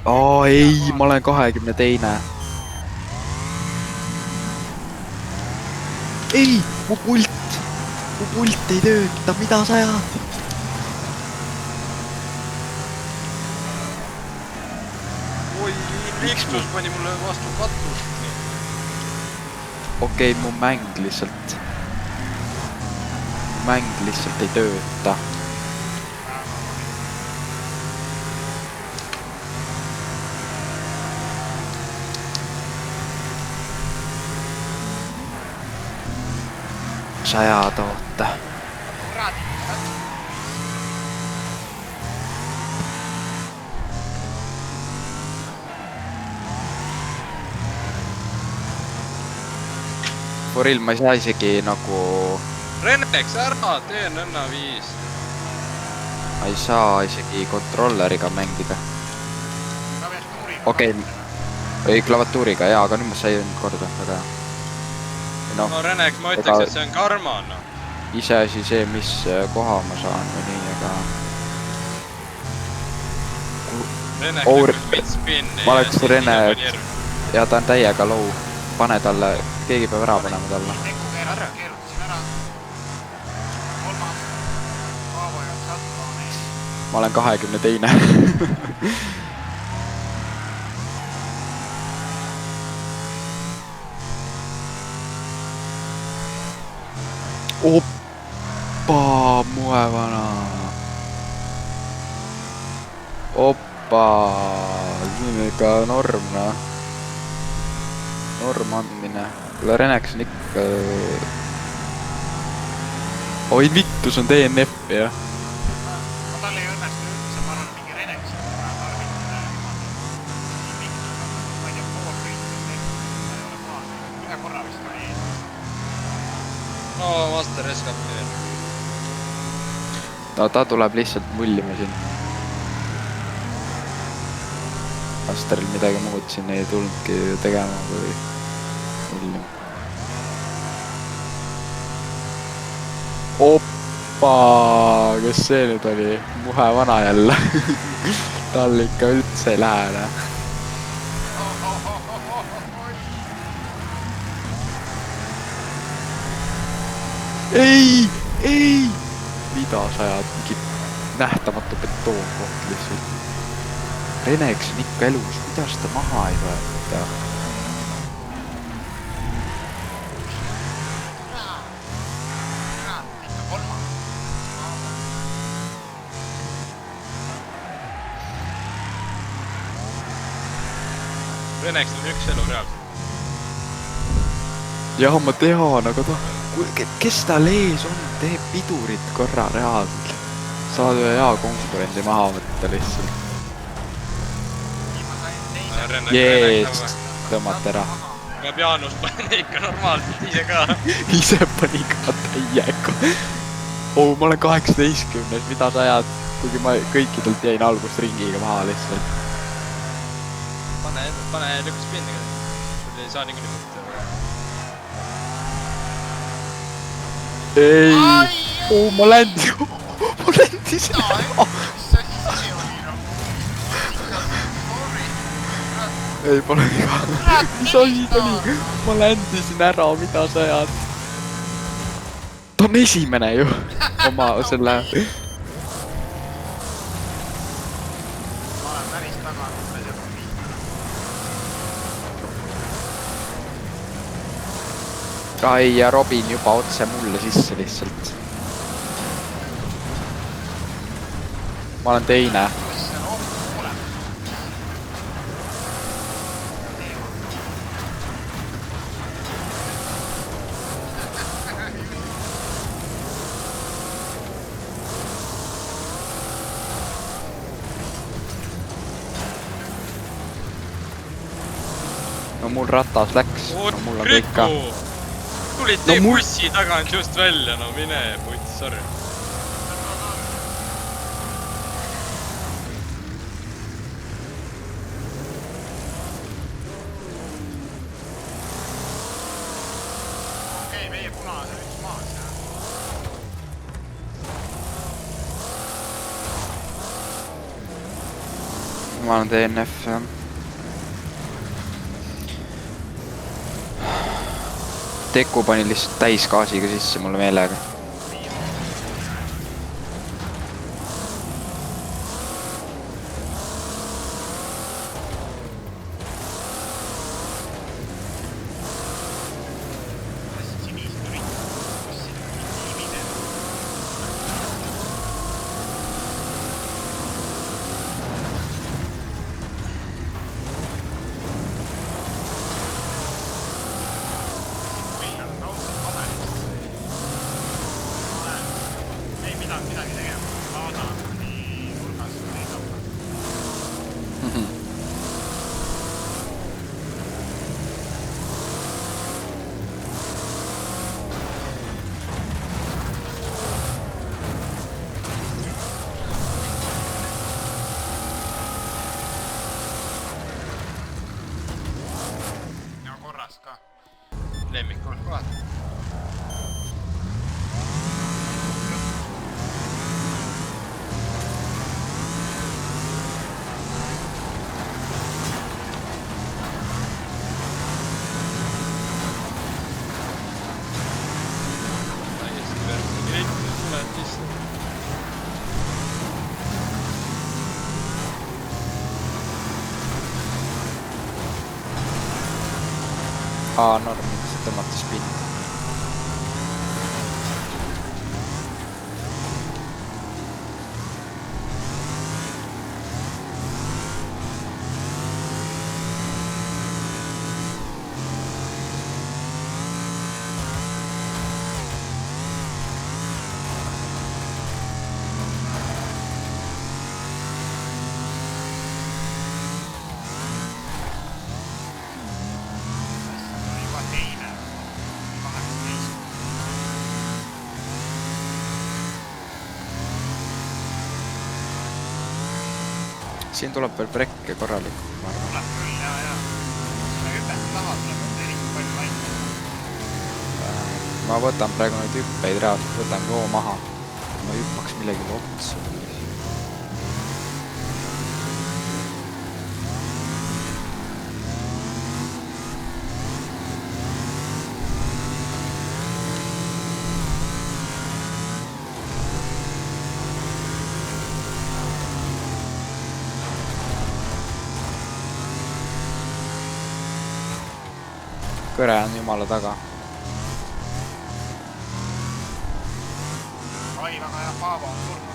aa ei, ma olen 22. ei, mu pult ei tööta, mida sa ajad? oi, Invictus pani mulle vastu katust. Okei, mu mäng lihtsalt ei tööta. Sa ajad, oota. Foril ma ei saa isegi nagu... Renex, ära tee nõnna 5. Ma ei saa isegi kontrolleriga mängida. Okei, ei klavatuuriga, jaa, aga nüüd ma sain korda, väga hea. No Renex, ma ütleks, et see on karma, no. Iseasi see, mis koha ma saan või nii, aga... Renex Our... lõpus mid-spin. Ma oleks Rene... Ja ta on täiega low. Pane talle, keegi peab ära panema talle. Keerutasin ära. 3. Kaavo ja Satkooni. Ma olen 22. Oppa, muevana. Oppa, see on ikka normna. Norm andmine. Kuule, Renex on ikka... Oi, Invictus on DNF, jah. Ma tal ei õnnestu üldse, ma arvan, mingi Renex on tarvitada niimoodi. Invictus on, ma ei tea, pool võitlust tehtud, ta ei ole maas. Ühe korra vist oli ees. No, Master SKP. No ta tuleb lihtsalt mullima siin. Masteril midagi muud siin ei tulnudki tegema kui mullima. Oppa, kes see nüüd oli? Muhe vana jälle. Tal ikka üldse ei lähe. Ei! Mida sa ajad? Mingi nähtamatu betoonkoht lihtsalt. Renex on ikka elus, kuidas ta maha ei võeta? Ikka 3. Renex on üks elu reaalselt. Jah, ma tean, aga ta... Kes tal ees on? Teeb pidurit korra reaalselt. Saad ühe hea konkurendi maha võtta lihtsalt. Jees, tõmmata ära. Aga Jaanus pani ikka normaalselt ise ka. Ise pani ka täiega. Oh, ma olen 18, mida sa ajad? Kuigi ma kõikidelt jäin algust ringiga maha lihtsalt. Pane lükkas pinniga. Sul ei saa niikuinii mõtta. Ei! Oh, ma ländisin ära. Ei, pole viga. Mis asi ta oli? Ma ländisin ära, mida sa ajad? Ta on esimene ju. Oma selle... Ma olen päris taga. Ai, ja Robin juba otse mulle sisse lihtsalt. Ma olen teine. No mul ratas läks, no mul on kõik ka. Tulid teie bussi tagant just välja, no mine puts, sorry. Okei, meie punase üks maas, jah. ma olen DNF, jah. Teku pani lihtsalt täisgaasiga sisse mulle meelega. Midagi tegema. Laada nii nurgas või kappa. Ja korras ka. Lemmikul kohad. Normaalselt tõmmates pinda. Siin tuleb veel brekke korralikult, ma arvan. Tuleb küll, jaa. Selle hüpet taha tuleb eriti palju laita. Ma võtan praegu neid hüppeid reaalselt, võtan koo maha. Ma hüppaks millegile otsa. Kõre on jumala taga. Ai, väga hea Paavo on surnud.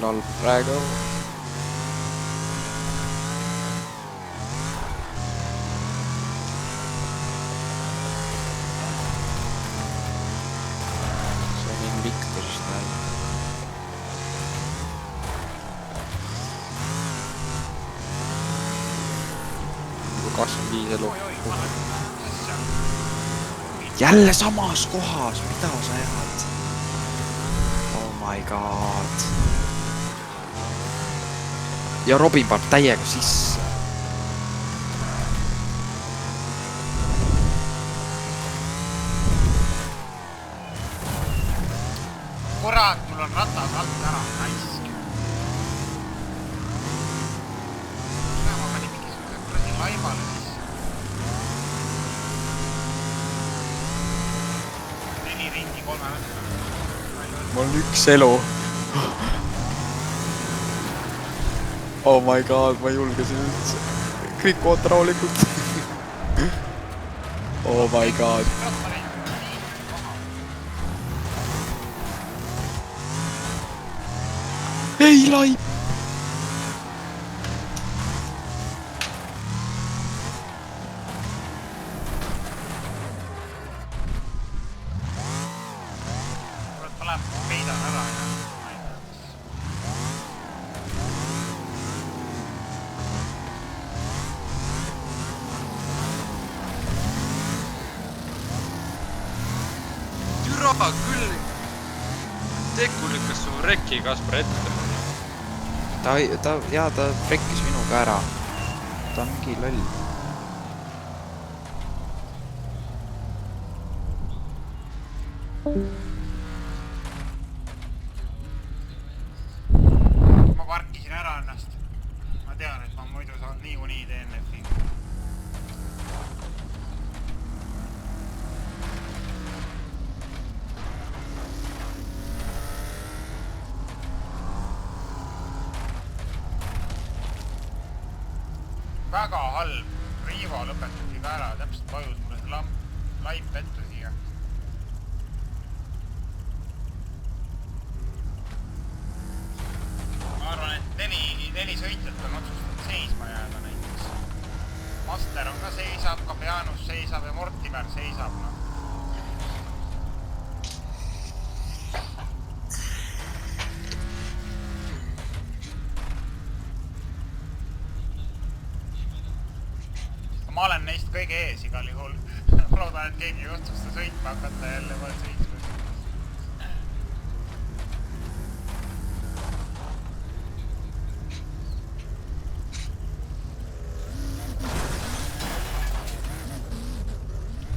Halb praegu. See on Invictorist näib. 25 elu. Jälle samas kohas, mida sa jääd? Oh my god. Ja Robin paneb täiega sisse. Kurat, mul on ratas alt ära, naisk. Mida ma panin mingisuguse kuradi laivale sisse? 4 ringi 3 võtta. Mul on 1 elu. Oh my god, ma ei julgesin üldse. Kõik oota rahulikult. Oh my god. Ei laip! Kurat, ma lähen peidan ära. jaa, küll. Teku lükkas su rekki Kaspar ette. ta rekkis minuga ära. Ta on mingi loll. Ma parkisin ära ennast. Ma tean, et ma muidu saan niikuinii DNF-i. Väga halb. Riivo lõpetati ka ära. Täpselt vajus mulle see laip ette siia. Ma arvan, et neli sõitjat on otsustanud seisma jääda näiteks. Master on ka seisab, Kapianus seisab ja Mortimer seisab. No. Ma olen neist kõige ees igal juhul. Ma loodan, et keegi ei otsusta sõitma hakata jälle mõne sõitma.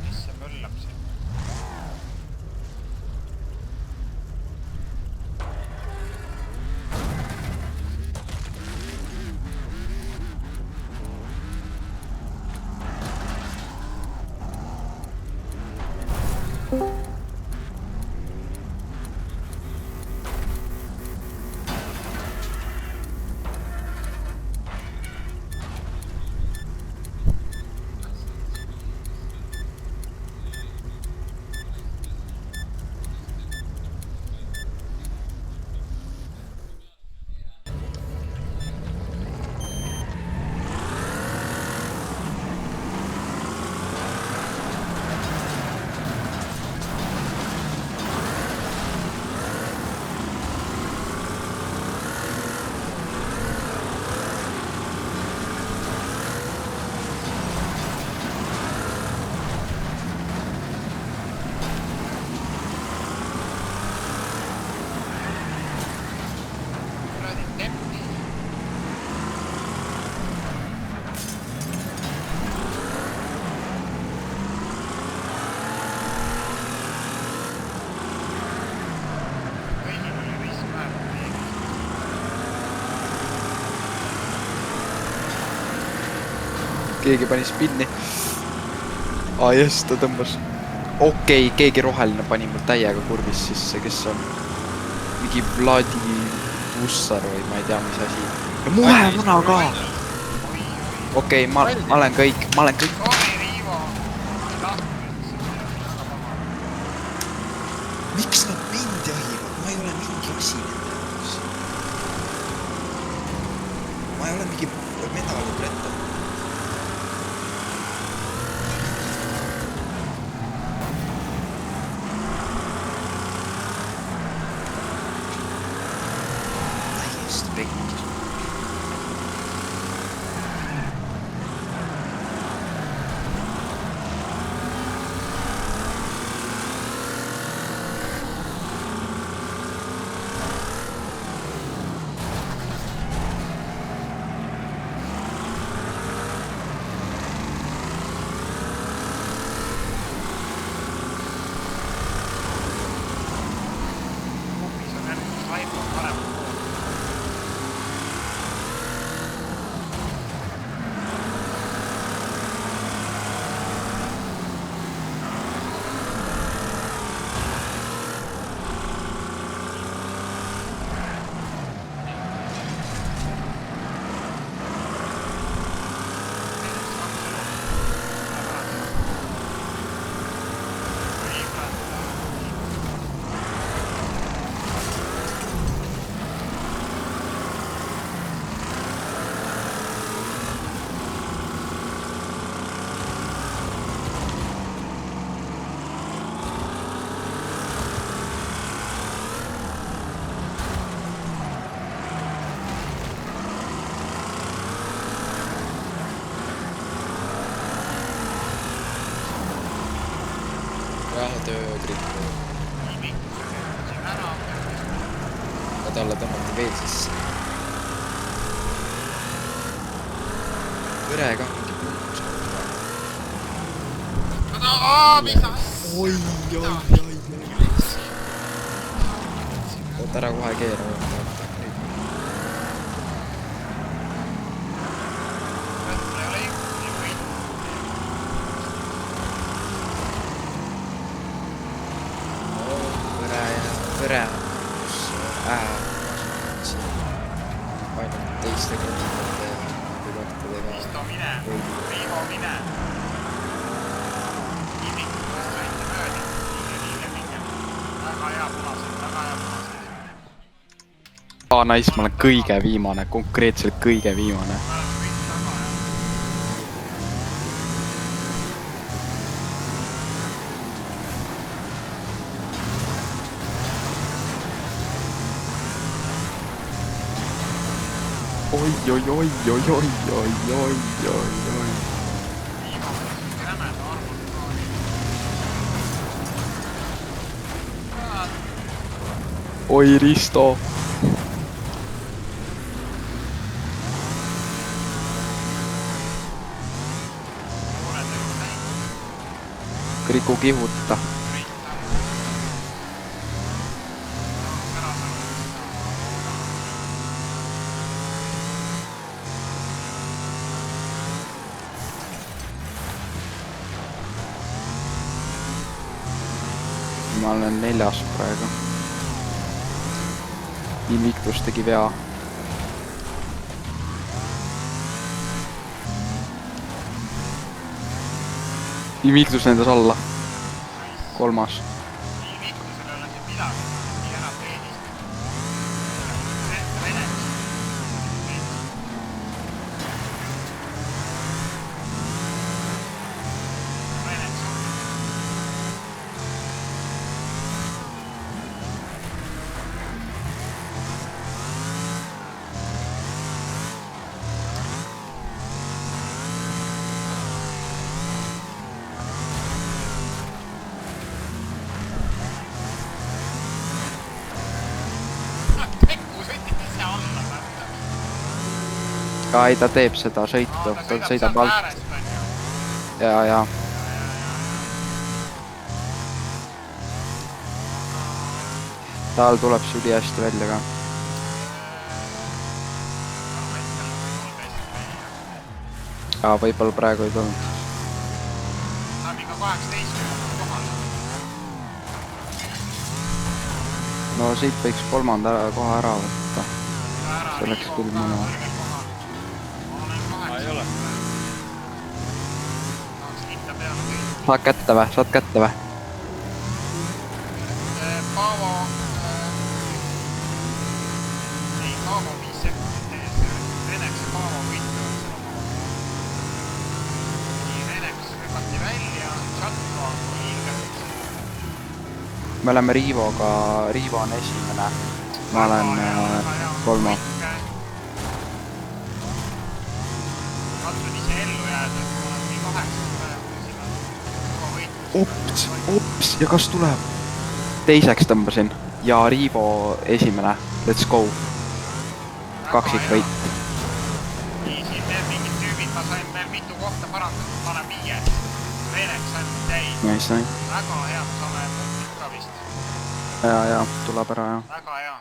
Mis see möllab siin? Keegi pani spinni. Jess, ta tõmbas. Okei, keegi roheline pani mul täiega kurvis sisse, kes on mingi Vladi Bussar või ma ei tea, mis asi. Ja muhemuna ka. Okei, ma olen kõik. Sorry, Riivo. Miks nad mind jahivad? Ma ei ole mingi asi nende jaoks. Ma ei ole mingi medalibretto. Töö, Krippo. talle tõmmati veel sisse. Võre ka mingi punkus. Mis oi. Oot ära kohe keera. Võre. Ainult teiste kohtade ja pilottidega. Isto mine. Riivo mine. Imikust sõite mööda. Liige. Väga hea punased. Nice, ma olen kõige viimane, konkreetselt kõige viimane. Oi. Oi, Risto. Kriku kihutta. Ma olen 4. praegu. Invictus tegi vea. Invictus nendas alla. 3. Invictusel ei ole see midagi. Nii ära teenist. Veneks. Ei, ta teeb seda sõitu, ta sõidab alt. Ja. Tal tuleb see üli hästi välja ka. Ja, võib-olla praegu ei tulnud. Saab ikka 18 kohal. No siit võiks 3. koha ära võtta. See oleks küll mõne. Ei ole. Saad kätte vä? Paavo... Ei, Paavo 5 sekundit ees. Reneks ja Paavo võitu on seal oma. Nii, Reneks lükati välja. Chatko on liiget. Me oleme Riivoga. Riivo on esimene. Ma olen 3. Katsun ise ellu jääda, et ma olen nii 8 praegu juba võitlus. Ops, ja kas tuleb? 2. tõmbasin ja Riivo esimene. Let's go. Kaksikvõit. Nii, siin veel mingid tüübid, ma sain veel mitu kohta parandatud, panen 5. Veneks ainult täis. Nice. Väga hea, me saame punktid ka vist. Ja, tuleb ära, ja. Väga hea.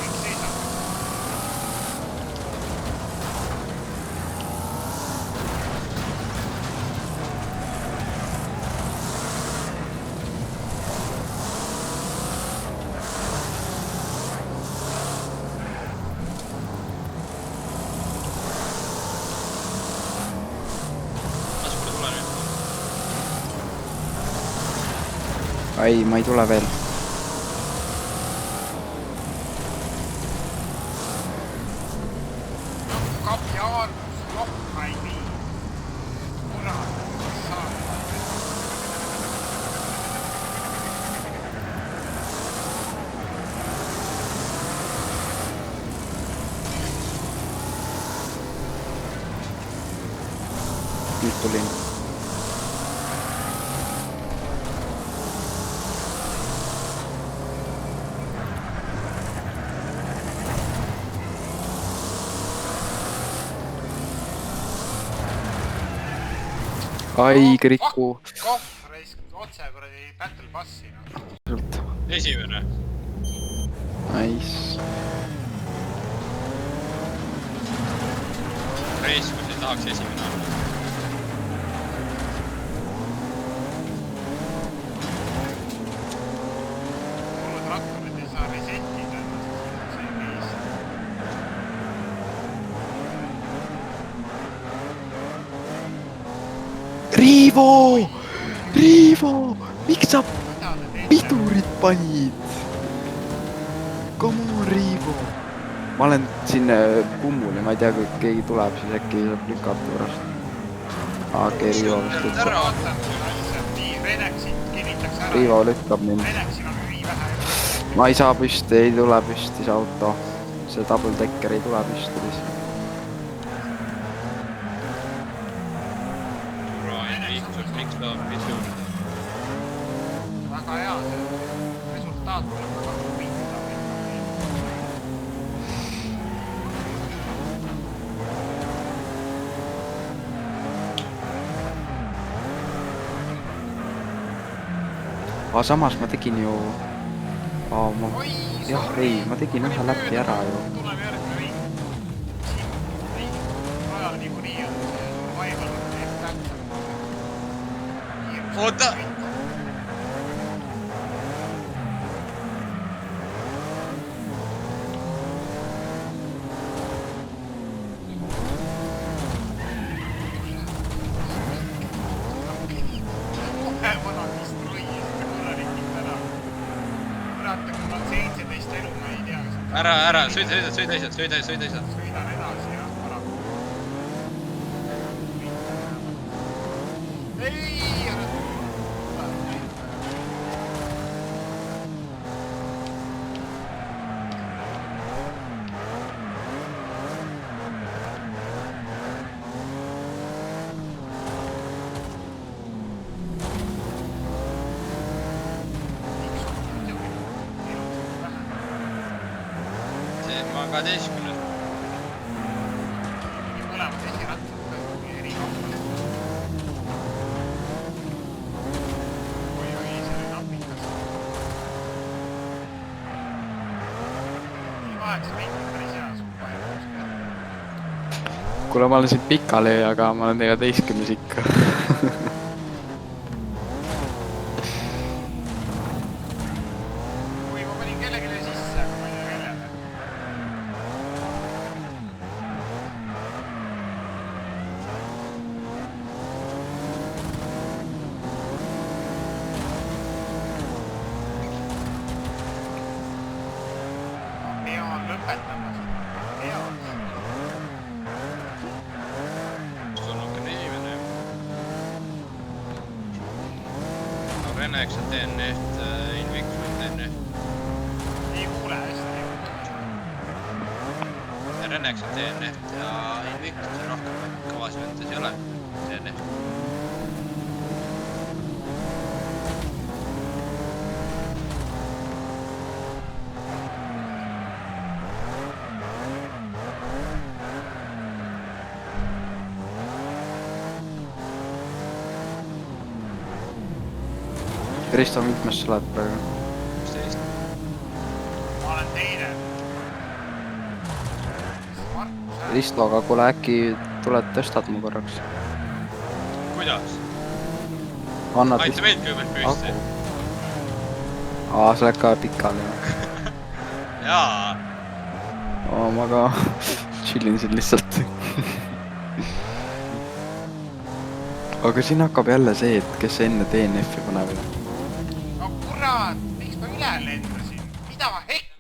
Kõik seisab. Kas pole tule nüüd? Ei, ma ei tule veel. nüüd tulin . ai , Kriku . kohv raisk otse kuradi battle passi noh . Esimene . Nice . Reis , kus ei tahaks esimene olla . mul traktorid ei saa resetida ennast , see ei viis . Riivo , Riivo , miks sa mida te teete ? pidurit panid ? Come on , Riivo . ma olen siin kummul ja ma ei tea , kui keegi tuleb , siis äkki saab lükata pärast . okei , Riivo vist lükkab . ära , vaatan seda asja , nii Renexit kinnitaks ära . Riivo lükkab mind . Renexil on ülivähe . ma ei saa püsti , ei tule püsti see auto . see double decker ei tule püsti lihtsalt . miks ta pidur . väga hea , see resultaat tuleb väga huvitav ikkagi . aga samas ma tegin ju . ma , oi , jah , ei , ma tegin ühe läpi ära ju . tuleb järgmine ring . siin rajal niikuinii on see survival teeb täpselt . Oota! kohe vana destroyer seda korralikult ära . kurat , kui mul on 17 elu , ma ei tea , kas ära , sõida lihtsalt . sõidan edasi jah , paraku . ei , ära tule . see on 12 . mõlemad esirattad eri kauplused . oi , see oli napikas . 8 minti päris hea suva . kuule , ma olen siin pikali , aga ma olen 14 ikka . kui ma panin kellelegi sisse , aga ma ei tea kellele . ma pean lõpetama seda , ma pean . sul on ka esimene . no Renex on DNF-t , Invictus on DNF . ei kuule hästi . Renex on DNF-t ja Invictus on rohkem kõvasi võttes ei ole DNF . Risto , mitmes sa oled praegu ? 11 . ma olen teine . Markus , Risto , aga kuule , äkki tuled tõstad mu korraks ? kuidas ? annad aita meid kõigepealt püsti . sa lähed ka pikali või ? jaa . ma ka chillin siin lihtsalt . aga siin hakkab jälle see , et kes enne DNF-i paneb . no kurat , miks ma üle lendasin , mida hekki ?